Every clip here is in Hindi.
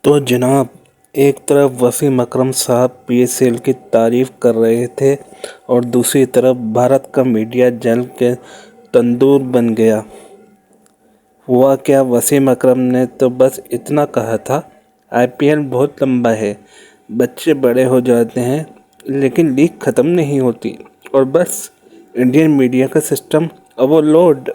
तो जनाब, एक तरफ वसीम अकरम साहब पीएसएल की तारीफ कर रहे थे और दूसरी तरफ भारत का मीडिया जल के तंदूर बन गया। हुआ क्या, वसीम अकरम ने तो बस इतना कहा था, आईपीएल बहुत लंबा है, बच्चे बड़े हो जाते हैं लेकिन लीग ख़त्म नहीं होती और बस इंडियन मीडिया का सिस्टम ओवरलोड।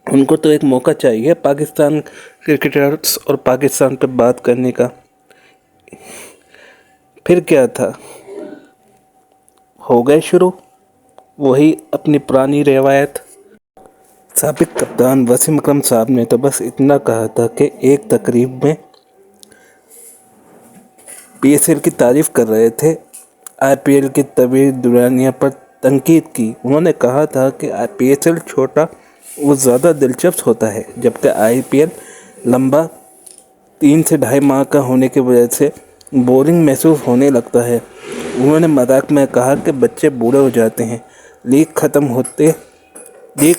उनको तो एक मौका चाहिए पाकिस्तान क्रिकेटर्स और पाकिस्तान पे बात करने का। फिर क्या था, हो गए शुरू वही अपनी पुरानी रिवायत। साबिक कप्तान वसीम अकरम साहब ने तो बस इतना कहा था कि एक तकरीब में पीएसएल की तारीफ कर रहे थे, आईपीएल की तवील दुरानिया पर तनकीद की। उन्होंने कहा था कि पीएसएल छोटा वो ज़्यादा दिलचस्प होता है, जबकि आईपीएल लंबा 3 से ढाई माह का होने की वजह से बोरिंग महसूस होने लगता है। उन्होंने मजाक में कहा कि बच्चे बूढ़े हो जाते हैं, लीग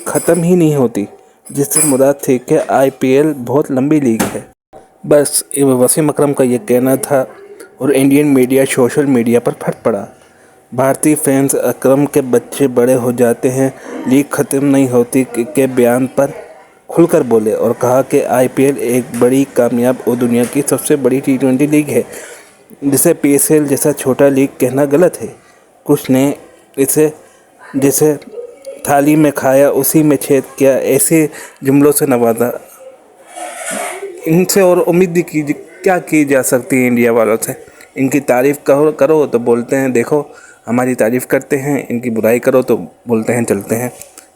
ख़त्म ही नहीं होती, जिससे मुराद थी कि आईपीएल बहुत लंबी लीग है। बस वसीम अकरम का ये कहना था और इंडियन मीडिया सोशल मीडिया पर फट पड़ा। भारतीय फैंस अकरम के बच्चे बड़े हो जाते हैं, लीग ख़त्म नहीं होती के बयान पर खुलकर बोले और कहा कि आईपीएल एक बड़ी कामयाब और दुनिया की सबसे बड़ी टी20 लीग है, जिसे पीएसएल जैसा छोटा लीग कहना गलत है। कुछ ने इसे जिसे थाली में खाया उसी में छेद किया, ऐसे जुमलों से नवाजा। इनसे और उम्मीद क्या की जा सकती है इंडिया वालों से। इनकी तारीफ़ करो तो बोलते हैं देखो हमारी तारीफ़ करते हैं, इनकी बुराई करो तो बोलते हैं चलते हैं।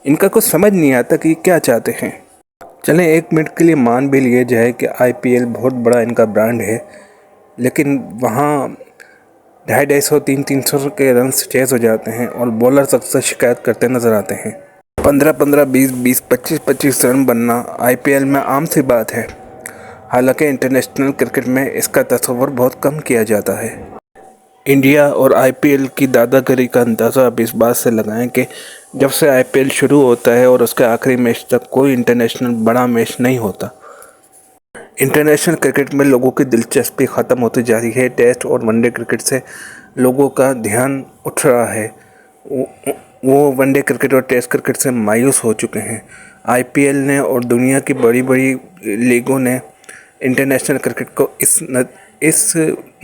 इनका कुछ समझ नहीं आता कि क्या चाहते हैं। चलें, एक मिनट के लिए मान भी लिए जाए कि आईपीएल बहुत बड़ा इनका ब्रांड है, लेकिन वहाँ 250-250 300 के रन्स चेस हो जाते हैं और बॉलर अक्सर शिकायत करते नज़र आते हैं। 15-15, 20-20, 25-25 रन बनना आईपीएल में आम सी बात है। हालांकि इंटरनेशनल क्रिकेट में इसका तस्वर बहुत कम किया जाता है। इंडिया और आईपीएल की दादागिरी का अंदाज़ा अब इस बात से लगाएं कि जब से आईपीएल शुरू होता है और उसके आखिरी मैच तक कोई इंटरनेशनल बड़ा मैच नहीं होता। इंटरनेशनल क्रिकेट में लोगों की दिलचस्पी ख़त्म होती जा रही है। टेस्ट और वनडे क्रिकेट से लोगों का ध्यान उठ रहा है। वो वनडे क्रिकेट और टेस्ट क्रिकेट से मायूस हो चुके हैं। आईपीएल ने और दुनिया की बड़ी बड़ी लीगों ने इंटरनेशनल क्रिकेट को इस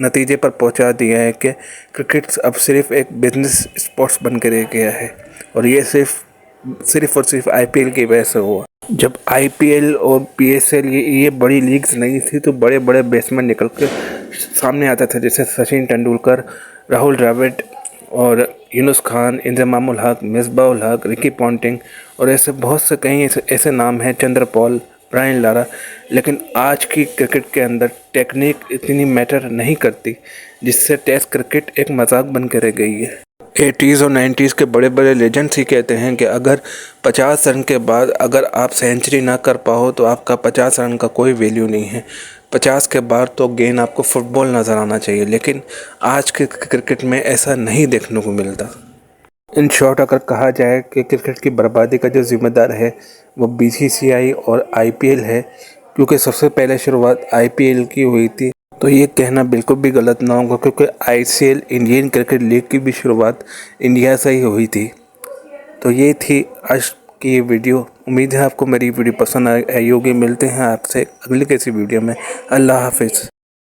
नतीजे पर पहुंचा दिया है कि क्रिकेट अब सिर्फ एक बिजनेस स्पोर्ट्स बन के रह गया है और ये सिर्फ और सिर्फ आईपीएल की वजह से हुआ। जब आईपीएल और पीएसएल ये बड़ी लीग्स नहीं थी तो बड़े बड़े बैट्समैन निकल के सामने आता था, जैसे सचिन तेंदुलकर, राहुल द्रविड़ और यूनुस खान, इंजमाम उल हक, मिसबाह उल हक, रिकी पॉन्टिंग और ऐसे बहुत से कई ऐसे नाम हैं, चंद्रपॉल, ब्रायन लारा। लेकिन आज की क्रिकेट के अंदर टेक्निक इतनी मैटर नहीं करती, जिससे टेस्ट क्रिकेट एक मजाक बन के रह गई है। 80s और 90s के बड़े बड़े लेजेंड्स ही कहते हैं कि अगर 50 रन के बाद अगर आप सेंचुरी ना कर पाओ तो आपका 50 रन का कोई वैल्यू नहीं है। 50 के बाद तो गेंद आपको फुटबॉल नज़र आना चाहिए, लेकिन आज के क्रिकेट में ऐसा नहीं देखने को मिलता। इन शॉर्ट अगर कहा जाए कि क्रिकेट की बर्बादी का जो जिम्मेदार है वो बीसीसीआई और आईपीएल है, क्योंकि सबसे पहले शुरुआत आईपीएल की हुई थी, तो ये कहना बिल्कुल भी गलत ना होगा, क्योंकि आईसीएल इंडियन क्रिकेट लीग की भी शुरुआत इंडिया से ही हुई थी। तो ये थी आज की ये वीडियो। उम्मीद है आपको मेरी वीडियो पसंद आई होगी। मिलते हैं आपसे अगली किसी वीडियो में। अल्लाह हाफिज़।